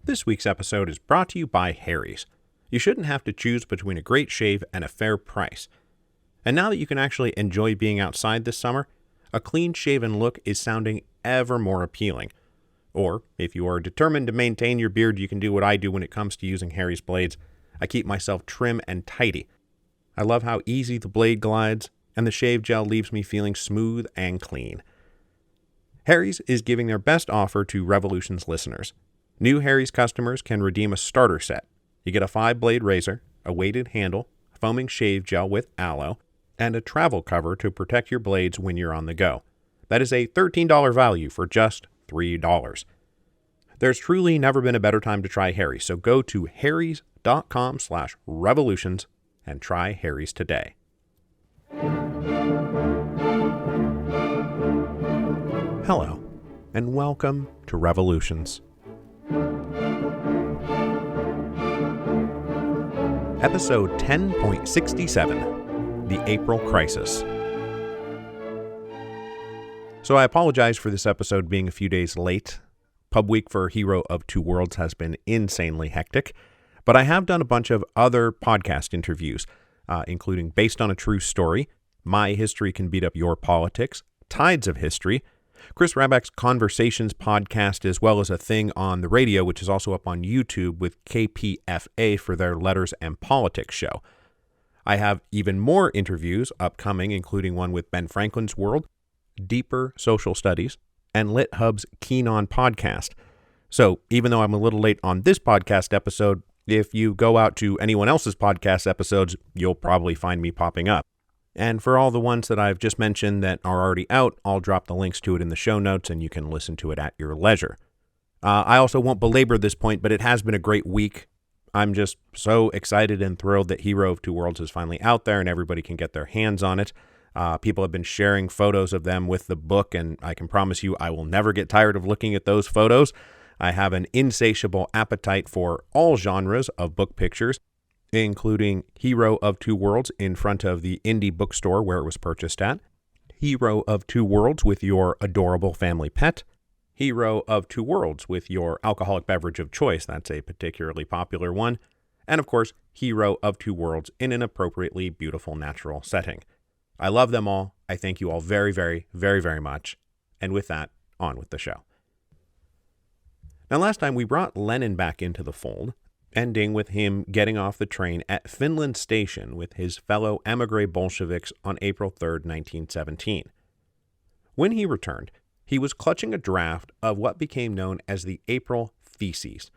This week's episode is brought to you by Harry's. You shouldn't have to choose between a great shave and a fair price. And now that you can actually enjoy being outside this summer, a clean-shaven look is sounding ever more appealing. Or, if you are determined to maintain your beard, you can do what I do when it comes to using Harry's blades. I keep myself trim and tidy. I love how easy the blade glides, and the shave gel leaves me feeling smooth and clean. Harry's is giving their best offer to Revolution's listeners. New Harry's customers can redeem a starter set. You get a 5-blade razor, a weighted handle, foaming shave gel with aloe, and a travel cover to protect your blades when you're on the go. That is a $13 value for just $3. There's truly never been a better time to try Harry's, so go to harrys.com/revolutions and try Harry's today. Hello, and welcome to Revolutions. Episode 10.67, The April Crisis. So I apologize for this episode being a few days late. Pub week for Hero of Two Worlds has been insanely hectic, but I have done a bunch of other podcast interviews, including Based on a True Story, My History Can Beat Up Your Politics, Tides of History, Chris Raback's Conversations podcast, as well as a thing on the radio, which is also up on YouTube with KPFA for their Letters and Politics show. I have even more interviews upcoming, including one with Ben Franklin's World, Deeper Social Studies, and LitHub's Keen On podcast. So even though I'm a little late on this podcast episode, if you go out to anyone else's podcast episodes, you'll probably find me popping up. And for all the ones that I've just mentioned that are already out, I'll drop the links to it in the show notes and you can listen to it at your leisure. I also won't belabor this point, but it has been a great week. I'm just so excited and thrilled that Hero of Two Worlds is finally out there and everybody can get their hands on it. People have been sharing photos of them with the book, and I can promise you I will never get tired of looking at those photos. I have an insatiable appetite for all genres of book pictures, including Hero of Two Worlds in front of the indie bookstore where it was purchased at, Hero of Two Worlds with your adorable family pet, Hero of Two Worlds with your alcoholic beverage of choice, that's a particularly popular one, and of course, Hero of Two Worlds in an appropriately beautiful natural setting. I love them all. I thank you all very, very, very, very much. And with that, on with the show. Now, last time we brought Lenin back into the fold, ending with him getting off the train at Finland Station with his fellow émigré Bolsheviks on April 3rd, 1917. When he returned, he was clutching a draft of what became known as the April Theses,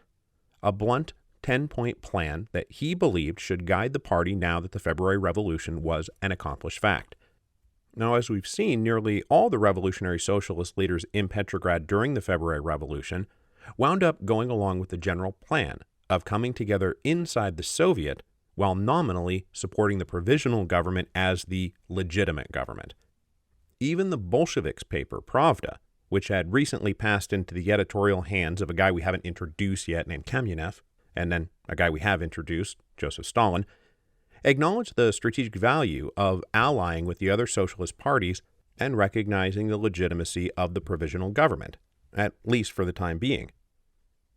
a blunt 10-point plan that he believed should guide the party now that the February Revolution was an accomplished fact. Now, as we've seen, nearly all the revolutionary socialist leaders in Petrograd during the February Revolution wound up going along with the general plan of coming together inside the Soviet while nominally supporting the provisional government as the legitimate government. Even the Bolsheviks' paper, Pravda, which had recently passed into the editorial hands of a guy we haven't introduced yet named Kamenev, and then a guy we have introduced, Joseph Stalin, acknowledged the strategic value of allying with the other socialist parties and recognizing the legitimacy of the provisional government, at least for the time being.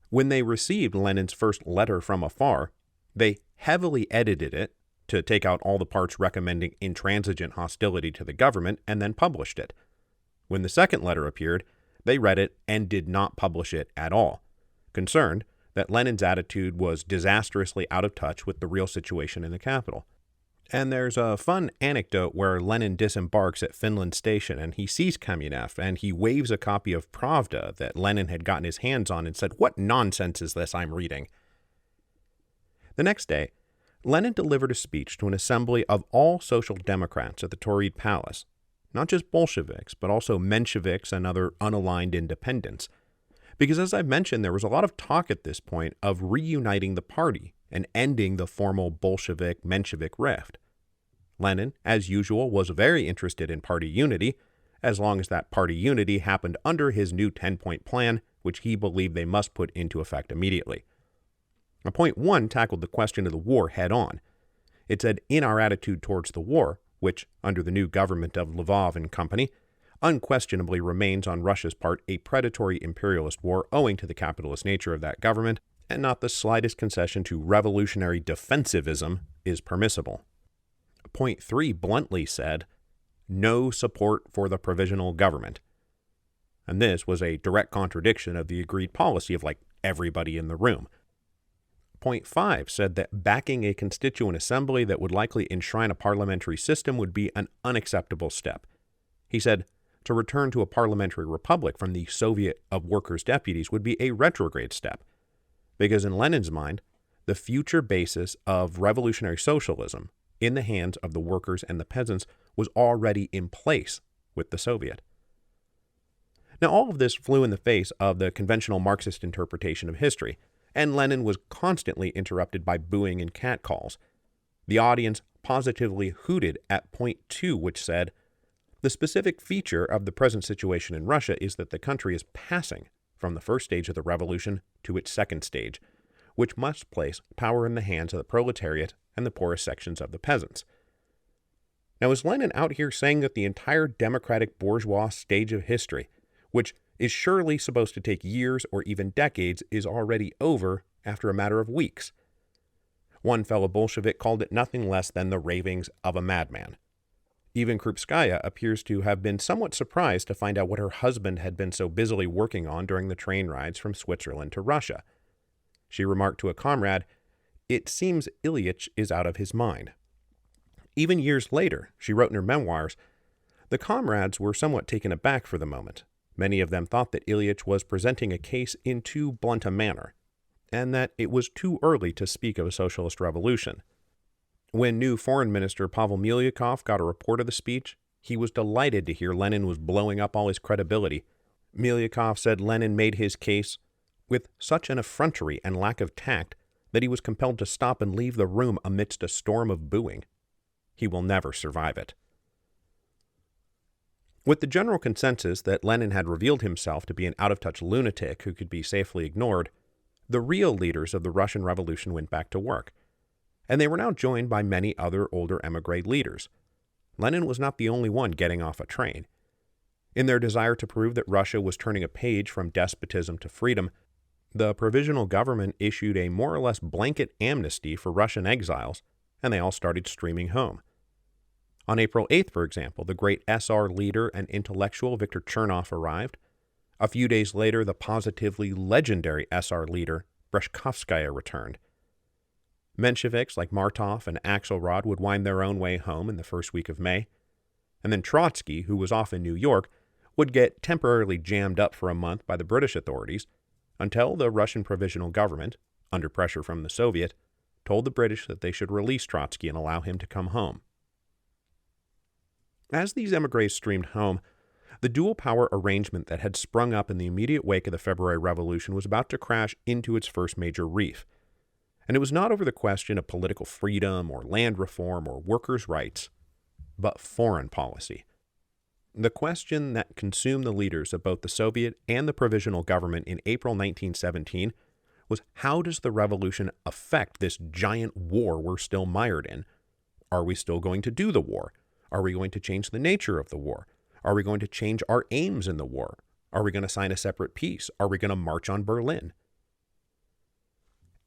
When they received Lenin's first letter from afar, they heavily edited it to take out all the parts recommending intransigent hostility to the government and then published it. When the second letter appeared, they read it and did not publish it at all, concerned that Lenin's attitude was disastrously out of touch with the real situation in the capital. And there's a fun anecdote where Lenin disembarks at Finland Station and he sees Kamenev and he waves a copy of Pravda that Lenin had gotten his hands on and said, "What nonsense is this I'm reading?" The next day, Lenin delivered a speech to an assembly of all social democrats at the Tauride Palace, not just Bolsheviks, but also Mensheviks and other unaligned independents. Because as I've mentioned, there was a lot of talk at this point of reuniting the party and ending the formal Bolshevik-Menshevik rift. Lenin, as usual, was very interested in party unity, as long as that party unity happened under his new 10-point plan, which he believed they must put into effect immediately. Now, point 1 tackled the question of the war head-on. It said, in our attitude towards the war, which, under the new government of Lvov and company, unquestionably remains on Russia's part a predatory imperialist war owing to the capitalist nature of that government, and not the slightest concession to revolutionary defensivism is permissible. Point 3 bluntly said, no support for the provisional government. And this was a direct contradiction of the agreed policy of everybody in the room. Point 5 said that backing a constituent assembly that would likely enshrine a parliamentary system would be an unacceptable step. He said to return to a parliamentary republic from the Soviet of Workers' Deputies would be a retrograde step, because in Lenin's mind, the future basis of revolutionary socialism in the hands of the workers and the peasants was already in place with the Soviet. Now, all of this flew in the face of the conventional Marxist interpretation of history, and Lenin was constantly interrupted by booing and catcalls. The audience positively hooted at point 2, which said, the specific feature of the present situation in Russia is that the country is passing from the first stage of the revolution to its second stage, which must place power in the hands of the proletariat and the poorest sections of the peasants. Now, is Lenin out here saying that the entire democratic bourgeois stage of history, which is surely supposed to take years or even decades, is already over after a matter of weeks? One fellow Bolshevik called it nothing less than the ravings of a madman. Even Krupskaya appears to have been somewhat surprised to find out what her husband had been so busily working on during the train rides from Switzerland to Russia. She remarked to a comrade, "It seems Ilyich is out of his mind." Even years later, she wrote in her memoirs, the comrades were somewhat taken aback for the moment. Many of them thought that Ilyich was presenting a case in too blunt a manner, and that it was too early to speak of a socialist revolution. When new Foreign Minister Pavel Milyukov got a report of the speech, he was delighted to hear Lenin was blowing up all his credibility. Milyukov said Lenin made his case with such an effrontery and lack of tact that he was compelled to stop and leave the room amidst a storm of booing. He will never survive it. With the general consensus that Lenin had revealed himself to be an out-of-touch lunatic who could be safely ignored, the real leaders of the Russian Revolution went back to work, and they were now joined by many other older emigre leaders. Lenin was not the only one getting off a train. In their desire to prove that Russia was turning a page from despotism to freedom, the provisional government issued a more or less blanket amnesty for Russian exiles, and they all started streaming home. On April 8th, for example, the great SR leader and intellectual Viktor Chernov arrived. A few days later, the positively legendary SR leader Breshkovskaya returned. Mensheviks like Martov and Axelrod would wind their own way home in the first week of May. And then Trotsky, who was off in New York, would get temporarily jammed up for a month by the British authorities until the Russian provisional government, under pressure from the Soviet, told the British that they should release Trotsky and allow him to come home. As these émigrés streamed home, the dual power arrangement that had sprung up in the immediate wake of the February Revolution was about to crash into its first major reef. And it was not over the question of political freedom or land reform or workers' rights, but foreign policy. The question that consumed the leaders of both the Soviet and the provisional government in April 1917 was, how does the revolution affect this giant war we're still mired in? Are we still going to do the war? Are we going to change the nature of the war? Are we going to change our aims in the war? Are we going to sign a separate peace? Are we going to march on Berlin?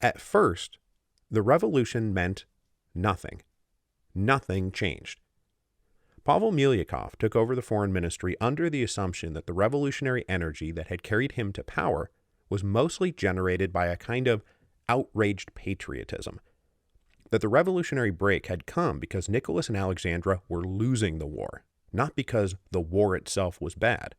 At first, the revolution meant nothing. Nothing changed. Pavel Milyukov took over the foreign ministry under the assumption that the revolutionary energy that had carried him to power was mostly generated by a kind of outraged patriotism. That the revolutionary break had come because Nicholas and Alexandra were losing the war, not because the war itself was bad.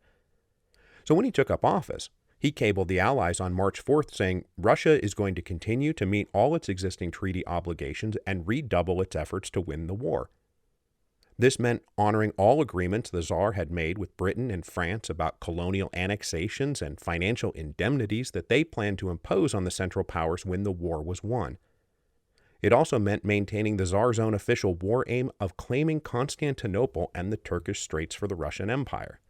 So when he took up office, he cabled the Allies on March 4th saying Russia is going to continue to meet all its existing treaty obligations and redouble its efforts to win the war. This meant honoring all agreements the Tsar had made with Britain and France about colonial annexations and financial indemnities that they planned to impose on the Central Powers when the war was won. It also meant maintaining the Tsar's own official war aim of claiming Constantinople and the Turkish Straits for the Russian Empire.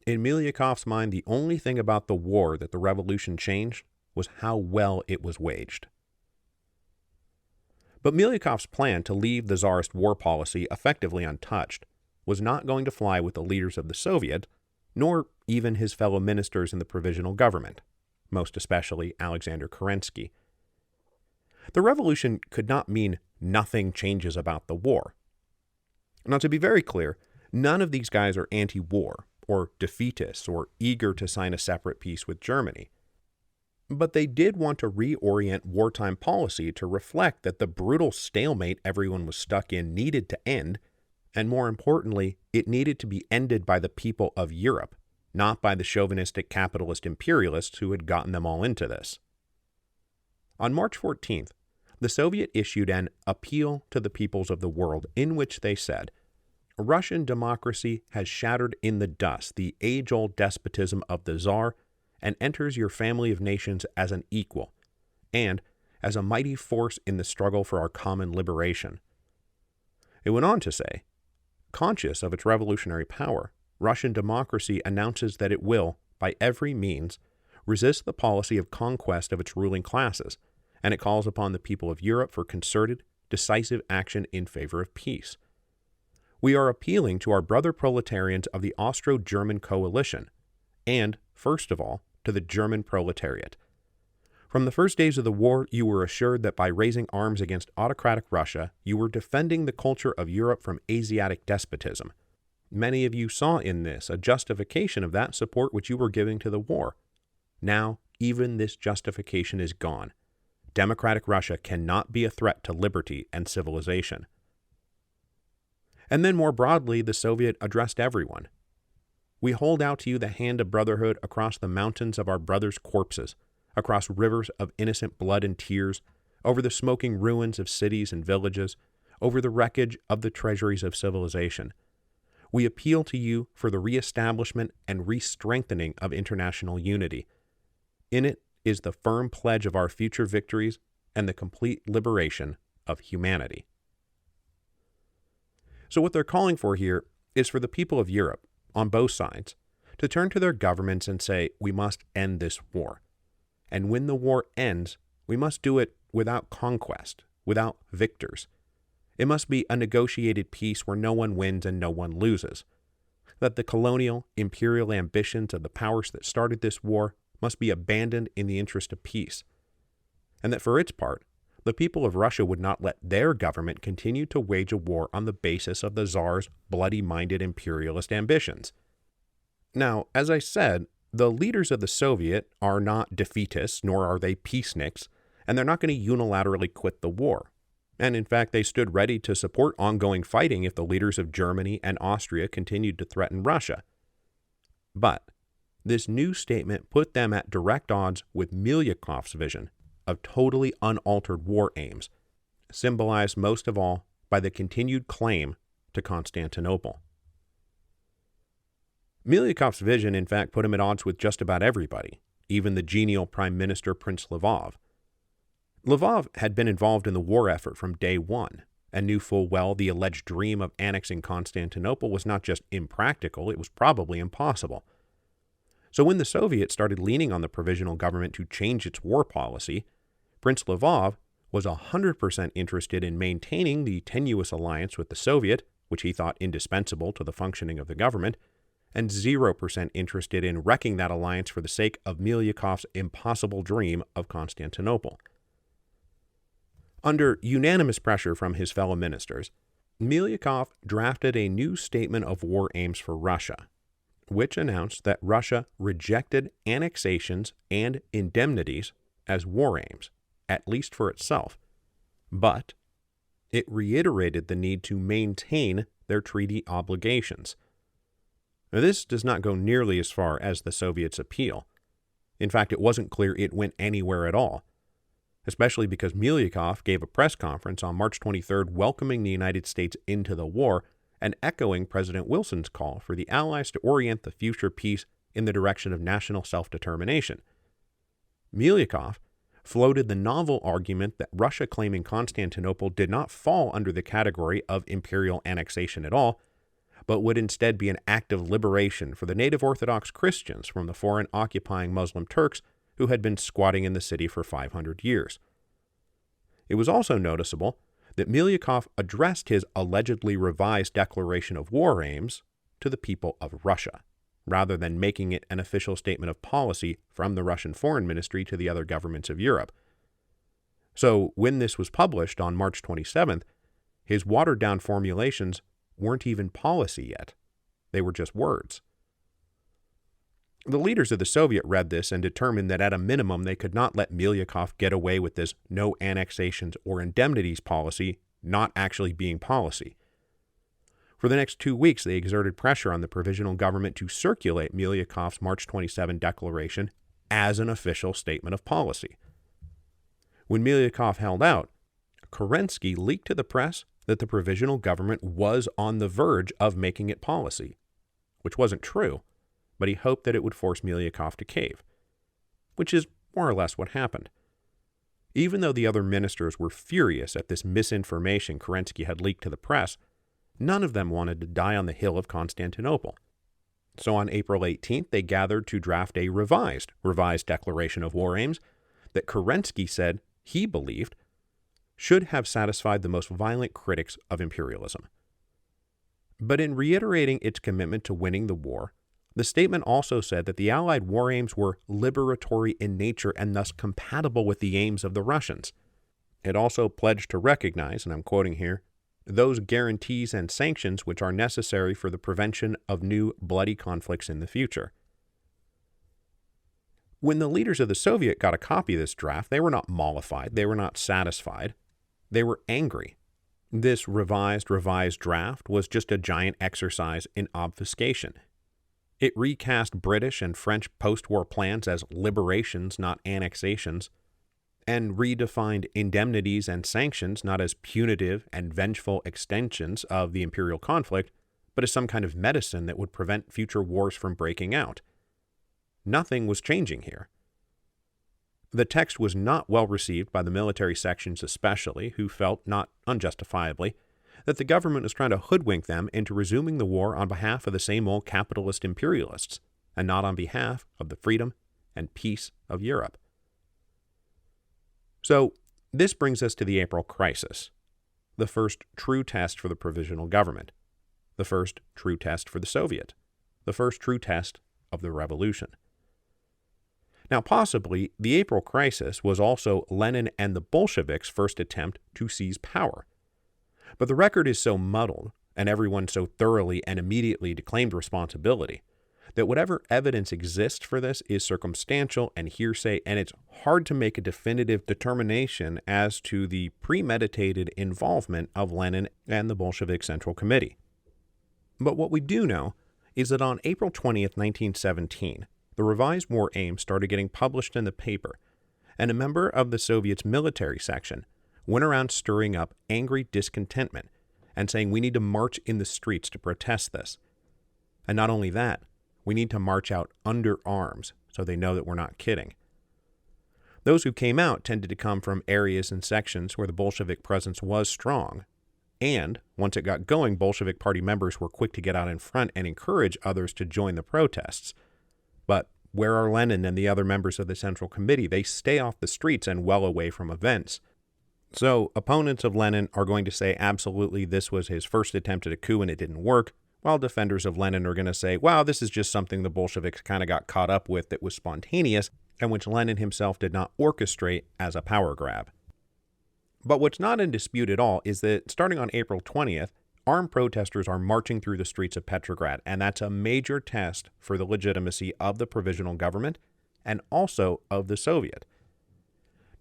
In Milyukov's mind, the only thing about the war that the revolution changed was how well it was waged. But Milyukov's plan to leave the Tsarist war policy effectively untouched was not going to fly with the leaders of the Soviet, nor even his fellow ministers in the provisional government, most especially Alexander Kerensky. The revolution could not mean nothing changes about the war. Now, to be very clear, none of these guys are anti-war or defeatists or eager to sign a separate peace with Germany. But they did want to reorient wartime policy to reflect that the brutal stalemate everyone was stuck in needed to end, and more importantly, it needed to be ended by the people of Europe, not by the chauvinistic capitalist imperialists who had gotten them all into this. On March 14th, the Soviet issued an appeal to the peoples of the world in which they said, "Russian democracy has shattered in the dust the age-old despotism of the Tsar and enters your family of nations as an equal, and as a mighty force in the struggle for our common liberation." It went on to say, "Conscious of its revolutionary power, Russian democracy announces that it will, by every means, resist the policy of conquest of its ruling classes, and it calls upon the people of Europe for concerted, decisive action in favor of peace. We are appealing to our brother proletarians of the Austro-German coalition, and, first of all, to the German proletariat. From the first days of the war, you were assured that by raising arms against autocratic Russia, you were defending the culture of Europe from Asiatic despotism. Many of you saw in this a justification of that support which you were giving to the war. Now, even this justification is gone. Democratic Russia cannot be a threat to liberty and civilization." And then more broadly, the Soviet addressed everyone. "We hold out to you the hand of brotherhood across the mountains of our brothers' corpses, across rivers of innocent blood and tears, over the smoking ruins of cities and villages, over the wreckage of the treasuries of civilization. We appeal to you for the reestablishment and re-strengthening of international unity. In it is the firm pledge of our future victories and the complete liberation of humanity." So what they're calling for here is for the people of Europe, on both sides, to turn to their governments and say, "We must end this war. And when the war ends, we must do it without conquest, without victors. It must be a negotiated peace where no one wins and no one loses. That the colonial, imperial ambitions of the powers that started this war must be abandoned in the interest of peace. And that for its part, the people of Russia would not let their government continue to wage a war on the basis of the Tsar's bloody-minded imperialist ambitions." Now, as I said, the leaders of the Soviet are not defeatists, nor are they peaceniks, and they're not going to unilaterally quit the war. And in fact, they stood ready to support ongoing fighting if the leaders of Germany and Austria continued to threaten Russia. But this new statement put them at direct odds with Milyukov's vision of totally unaltered war aims, symbolized most of all by the continued claim to Constantinople. Milyukov's vision, in fact, put him at odds with just about everybody, even the genial Prime Minister Prince Lvov. Lvov had been involved in the war effort from day one, and knew full well the alleged dream of annexing Constantinople was not just impractical, it was probably impossible. So when the Soviets started leaning on the provisional government to change its war policy, Prince Lvov was 100% interested in maintaining the tenuous alliance with the Soviet, which he thought indispensable to the functioning of the government, and 0% interested in wrecking that alliance for the sake of Milyukov's impossible dream of Constantinople. Under unanimous pressure from his fellow ministers, Milyukov drafted a new statement of war aims for Russia, which announced that Russia rejected annexations and indemnities as war aims, at least for itself, but it reiterated the need to maintain their treaty obligations. Now, this does not go nearly as far as the Soviets' appeal. In fact, it wasn't clear it went anywhere at all, especially because Milyukov gave a press conference on March 23rd welcoming the United States into the war and echoing President Wilson's call for the Allies to orient the future peace in the direction of national self-determination. Milyukov floated the novel argument that Russia claiming Constantinople did not fall under the category of imperial annexation at all, but would instead be an act of liberation for the native Orthodox Christians from the foreign occupying Muslim Turks who had been squatting in the city for 500 years. It was also noticeable that Milyukov addressed his allegedly revised declaration of war aims to the people of Russia, rather than making it an official statement of policy from the Russian Foreign Ministry to the other governments of Europe. So when this was published on March 27th, his watered-down formulations weren't even policy yet. They were just words. The leaders of the Soviet read this and determined that at a minimum they could not let Milyukov get away with this no annexations or indemnities policy not actually being policy. For the next 2 weeks, they exerted pressure on the provisional government to circulate Milyukov's March 27 declaration as an official statement of policy. When Milyukov held out, Kerensky leaked to the press that the provisional government was on the verge of making it policy, which wasn't true, but he hoped that it would force Milyukov to cave, which is more or less what happened. Even though the other ministers were furious at this misinformation Kerensky had leaked to the press, none of them wanted to die on the hill of Constantinople. So on April 18th, they gathered to draft a revised declaration of war aims that Kerensky said he believed should have satisfied the most violent critics of imperialism. But in reiterating its commitment to winning the war, the statement also said that the Allied war aims were liberatory in nature and thus compatible with the aims of the Russians. It also pledged to recognize, and I'm quoting here, those guarantees and sanctions which are necessary for the prevention of new bloody conflicts in the future. When the leaders of the Soviet got a copy of this draft, they were not mollified, they were not satisfied, they were angry. This revised draft was just a giant exercise in obfuscation. It recast British and French post-war plans as liberations, not annexations, and redefined indemnities and sanctions not as punitive and vengeful extensions of the imperial conflict, but as some kind of medicine that would prevent future wars from breaking out. Nothing was changing here. The text was not well received by the military sections especially, who felt, not unjustifiably, that the government was trying to hoodwink them into resuming the war on behalf of the same old capitalist imperialists, and not on behalf of the freedom and peace of Europe. So, this brings us to the April crisis, the first true test for the provisional government, the first true test for the Soviet, the first true test of the revolution. Now, possibly, the April crisis was also Lenin and the Bolsheviks' first attempt to seize power. But the record is so muddled, and everyone so thoroughly and immediately declaimed responsibility, that whatever evidence exists for this is circumstantial and hearsay, and it's hard to make a definitive determination as to the premeditated involvement of Lenin and the Bolshevik Central Committee. But what we do know is that on April 20th, 1917, the revised war aims started getting published in the paper, and a member of the Soviets' military section went around stirring up angry discontentment and saying we need to march in the streets to protest this. And not only that, we need to march out under arms so they know that we're not kidding. Those who came out tended to come from areas and sections where the Bolshevik presence was strong, and once it got going, Bolshevik Party members were quick to get out in front and encourage others to join the protests. But where are Lenin and the other members of the Central Committee? They stay off the streets and well away from events. So opponents of Lenin are going to say absolutely this was his first attempt at a coup and it didn't work, while defenders of Lenin are going to say, wow, this is just something the Bolsheviks kind of got caught up with that was spontaneous and which Lenin himself did not orchestrate as a power grab. But what's not in dispute at all is that starting on April 20th, armed protesters are marching through the streets of Petrograd, and that's a major test for the legitimacy of the provisional government and also of the Soviet.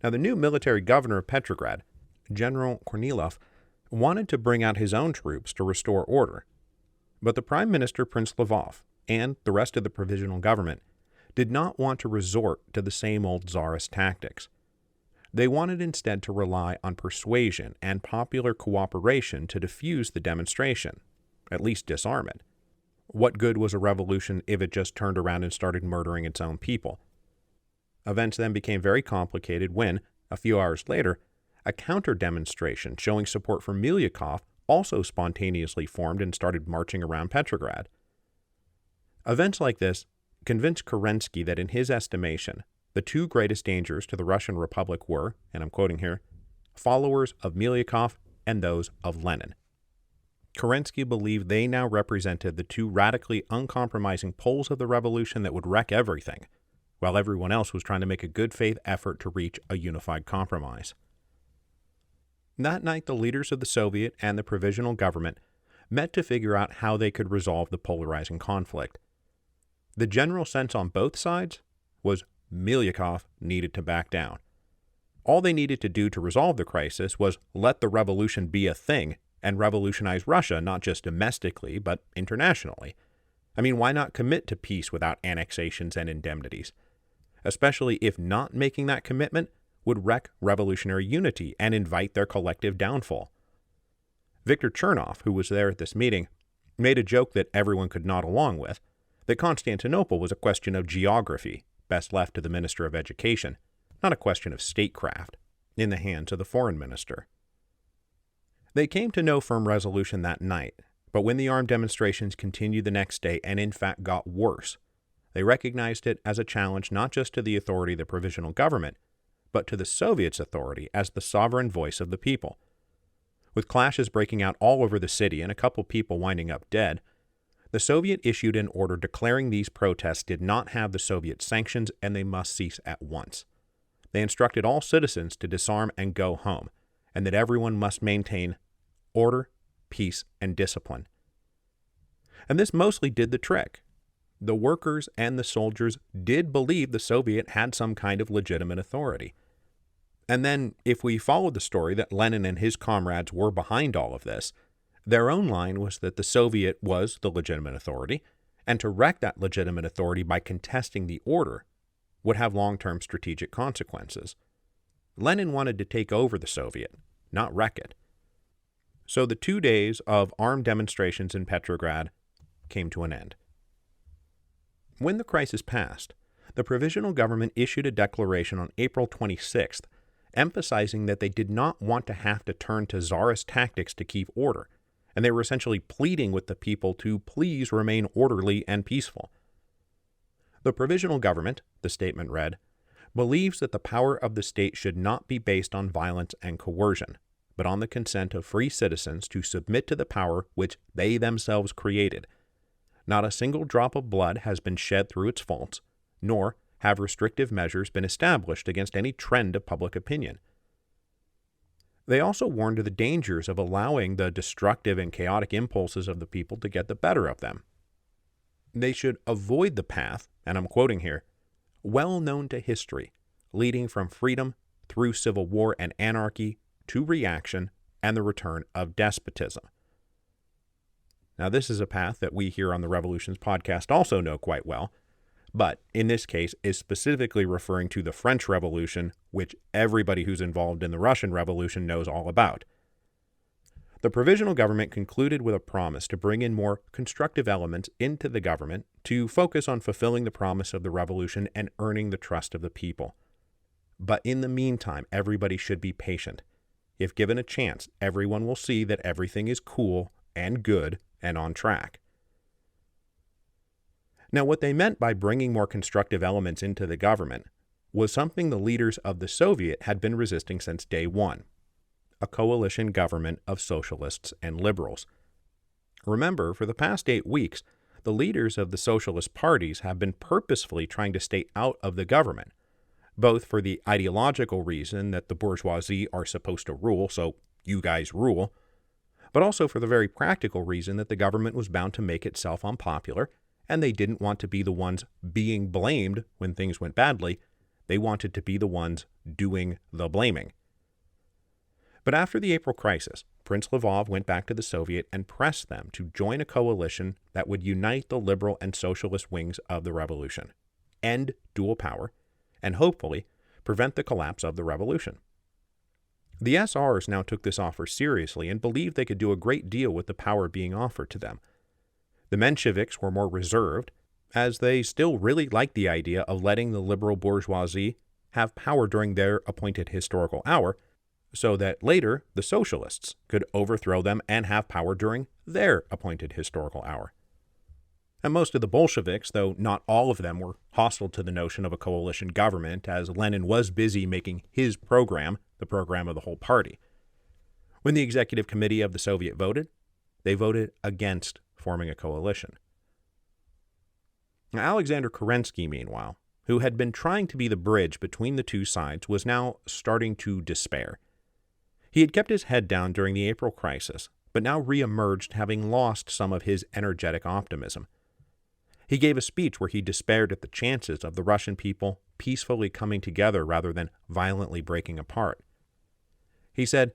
Now, the new military governor of Petrograd, General Kornilov, wanted to bring out his own troops to restore order, but the Prime Minister, Prince Lvov, and the rest of the provisional government did not want to resort to the same old czarist tactics. They wanted instead to rely on persuasion and popular cooperation to defuse the demonstration, at least disarm it. What good was a revolution if it just turned around and started murdering its own people? Events then became very complicated when, a few hours later, a counter-demonstration showing support for Milyukov also spontaneously formed and started marching around Petrograd. Events like this convinced Kerensky that in his estimation, the two greatest dangers to the Russian Republic were, and I'm quoting here, followers of Milyukov and those of Lenin. Kerensky believed they now represented the two radically uncompromising poles of the revolution that would wreck everything, while everyone else was trying to make a good faith effort to reach a unified compromise. That night, the leaders of the Soviet and the Provisional Government met to figure out how they could resolve the polarizing conflict. The general sense on both sides was Milyukov needed to back down. All they needed to do to resolve the crisis was let the revolution be a thing and revolutionize Russia not just domestically, but internationally. I mean, why not commit to peace without annexations and indemnities? Especially if not making that commitment would wreck revolutionary unity and invite their collective downfall. Viktor Chernov, who was there at this meeting, made a joke that everyone could nod along with, that Constantinople was a question of geography, best left to the Minister of Education, not a question of statecraft, in the hands of the foreign minister. They came to no firm resolution that night, but when the armed demonstrations continued the next day and in fact got worse, they recognized it as a challenge not just to the authority of the provisional government, but to the Soviets' authority as the sovereign voice of the people. With clashes breaking out all over the city and a couple people winding up dead, the Soviet issued an order declaring these protests did not have the Soviet sanctions and they must cease at once. They instructed all citizens to disarm and go home, and that everyone must maintain order, peace, and discipline. And this mostly did the trick. The workers and the soldiers did believe the Soviet had some kind of legitimate authority. And then, if we followed the story that Lenin and his comrades were behind all of this, their own line was that the Soviet was the legitimate authority, and to wreck that legitimate authority by contesting the order would have long-term strategic consequences. Lenin wanted to take over the Soviet, not wreck it. So the 2 days of armed demonstrations in Petrograd came to an end. When the crisis passed, the provisional government issued a declaration on April 26th, emphasizing that they did not want to have to turn to czarist tactics to keep order, and they were essentially pleading with the people to please remain orderly and peaceful. The provisional government, the statement read, believes that the power of the state should not be based on violence and coercion, but on the consent of free citizens to submit to the power which they themselves created. Not a single drop of blood has been shed through its faults, nor have restrictive measures been established against any trend of public opinion. They also warned of the dangers of allowing the destructive and chaotic impulses of the people to get the better of them. They should avoid the path, and I'm quoting here, well known to history, leading from freedom through civil war and anarchy to reaction and the return of despotism. Now, this is a path that we here on the Revolutions podcast also know quite well, but in this case is specifically referring to the French Revolution, which everybody who's involved in the Russian Revolution knows all about. The provisional government concluded with a promise to bring in more constructive elements into the government to focus on fulfilling the promise of the revolution and earning the trust of the people. But in the meantime, everybody should be patient. If given a chance, everyone will see that everything is cool and good and on track. Now, what they meant by bringing more constructive elements into the government was something the leaders of the Soviet had been resisting since day one: a coalition government of socialists and liberals. Remember, for the past 8 weeks, the leaders of the socialist parties have been purposefully trying to stay out of the government, both for the ideological reason that the bourgeoisie are supposed to rule, so you guys rule, but also for the very practical reason that the government was bound to make itself unpopular, and they didn't want to be the ones being blamed when things went badly. They wanted to be the ones doing the blaming. But after the April crisis, Prince Lvov went back to the Soviet and pressed them to join a coalition that would unite the liberal and socialist wings of the revolution, end dual power, and hopefully prevent the collapse of the revolution. The SRs now took this offer seriously and believed they could do a great deal with the power being offered to them. The Mensheviks were more reserved, as they still really liked the idea of letting the liberal bourgeoisie have power during their appointed historical hour, so that later the socialists could overthrow them and have power during their appointed historical hour. And most of the Bolsheviks, though not all of them, were hostile to the notion of a coalition government, as Lenin was busy making his program the program of the whole party. When the executive committee of the Soviet voted, they voted against forming a coalition. Now, Alexander Kerensky, meanwhile, who had been trying to be the bridge between the two sides, was now starting to despair. He had kept his head down during the April crisis, but now re-emerged having lost some of his energetic optimism. He gave a speech where he despaired at the chances of the Russian people peacefully coming together rather than violently breaking apart. He said,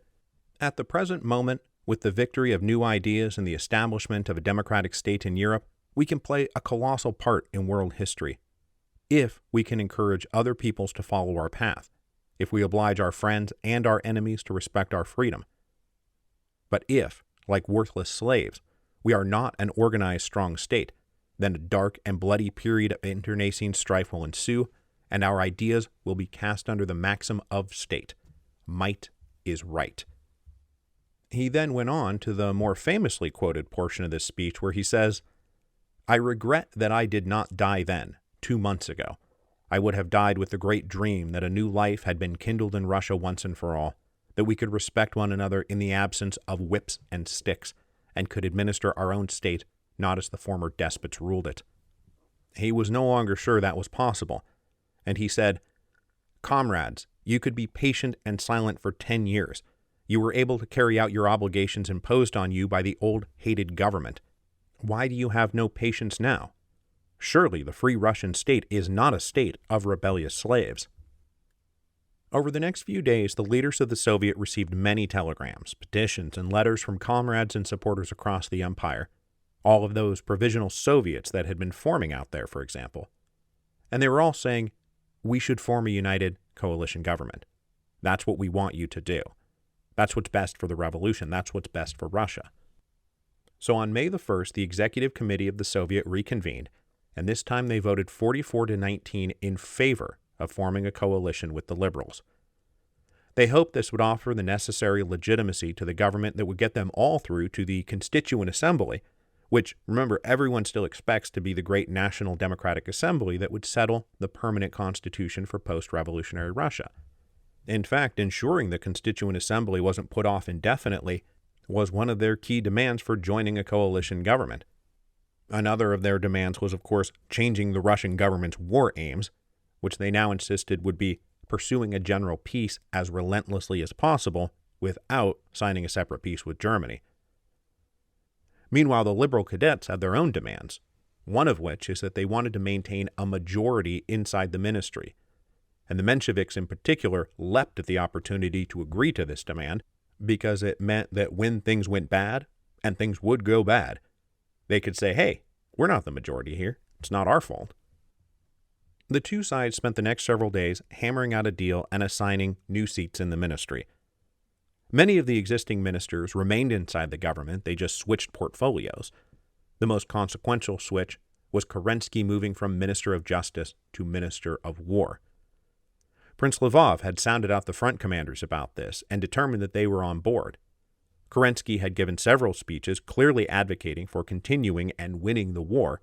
"At the present moment, with the victory of new ideas and the establishment of a democratic state in Europe, we can play a colossal part in world history. If we can encourage other peoples to follow our path, if we oblige our friends and our enemies to respect our freedom. But if, like worthless slaves, we are not an organized, strong state, then a dark and bloody period of internecine strife will ensue, and our ideas will be cast under the maxim of state. Might is right." He then went on to the more famously quoted portion of this speech where he says, "I regret that I did not die then, 2 months ago. I would have died with the great dream that a new life had been kindled in Russia once and for all, that we could respect one another in the absence of whips and sticks, and could administer our own state, not as the former despots ruled it." He was no longer sure that was possible, and he said, "Comrades, you could be patient and silent for 10 years. You were able to carry out your obligations imposed on you by the old hated government. Why do you have no patience now? Surely the Free Russian state is not a state of rebellious slaves." Over the next few days, the leaders of the Soviet received many telegrams, petitions, and letters from comrades and supporters across the empire, all of those provisional Soviets that had been forming out there, for example. And they were all saying, "We should form a united coalition government. That's what we want you to do. That's what's best for the revolution. That's what's best for Russia." So on May the 1st, the Executive Committee of the Soviet reconvened, and this time they voted 44-19 in favor of forming a coalition with the liberals. They hoped this would offer the necessary legitimacy to the government that would get them all through to the Constituent Assembly, which, remember, everyone still expects to be the great National Democratic Assembly that would settle the permanent constitution for post-revolutionary Russia. In fact, ensuring the Constituent Assembly wasn't put off indefinitely was one of their key demands for joining a coalition government. Another of their demands was, of course, changing the Russian government's war aims, which they now insisted would be pursuing a general peace as relentlessly as possible without signing a separate peace with Germany. Meanwhile, the liberal cadets had their own demands, one of which is that they wanted to maintain a majority inside the ministry. And the Mensheviks in particular leapt at the opportunity to agree to this demand because it meant that when things went bad, and things would go bad, they could say, "Hey, we're not the majority here. It's not our fault." The two sides spent the next several days hammering out a deal and assigning new seats in the ministry. Many of the existing ministers remained inside the government, they just switched portfolios. The most consequential switch was Kerensky moving from Minister of Justice to Minister of War. Prince Lvov had sounded out the front commanders about this and determined that they were on board. Kerensky had given several speeches clearly advocating for continuing and winning the war,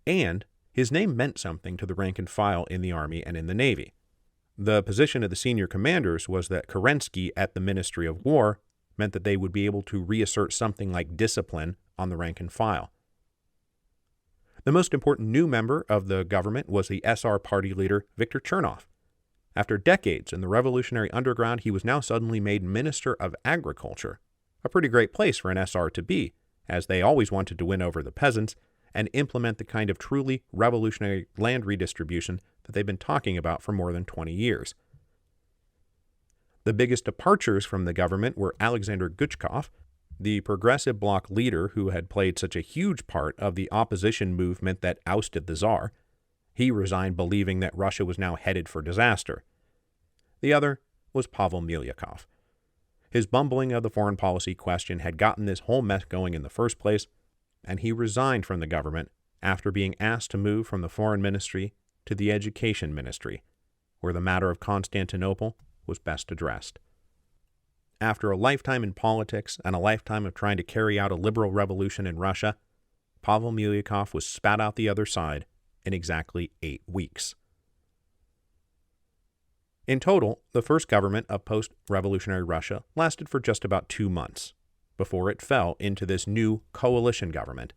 and his name meant something to the rank and file in the army and in the navy. The position of the senior commanders was that Kerensky at the Ministry of War meant that they would be able to reassert something like discipline on the rank and file. The most important new member of the government was the SR party leader Viktor Chernov. After decades in the revolutionary underground, he was now suddenly made Minister of Agriculture, a pretty great place for an SR to be, as they always wanted to win over the peasants and implement the kind of truly revolutionary land redistribution that they've been talking about for more than 20 years. The biggest departures from the government were Alexander Guchkov, the progressive bloc leader who had played such a huge part of the opposition movement that ousted the Tsar. He resigned believing that Russia was now headed for disaster. The other was Pavel Milyakov. His bumbling of the foreign policy question had gotten this whole mess going in the first place, and he resigned from the government after being asked to move from the foreign ministry to the education ministry, where the matter of Constantinople was best addressed. After a lifetime in politics and a lifetime of trying to carry out a liberal revolution in Russia, Pavel Milyakov was spat out the other side in exactly 8 weeks. In total, the first government of post-revolutionary Russia lasted for just about 2 months, before it fell into this new coalition government,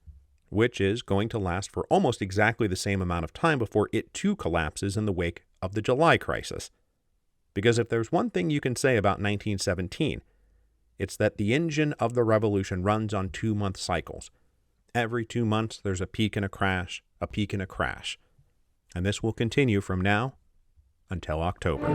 which is going to last for almost exactly the same amount of time before it too collapses in the wake of the July crisis. Because if there's one thing you can say about 1917, It's that the engine of the revolution runs on 2-month cycles. Every 2 months, there's a peak and a crash, a peak and a crash. And this will continue from now until October.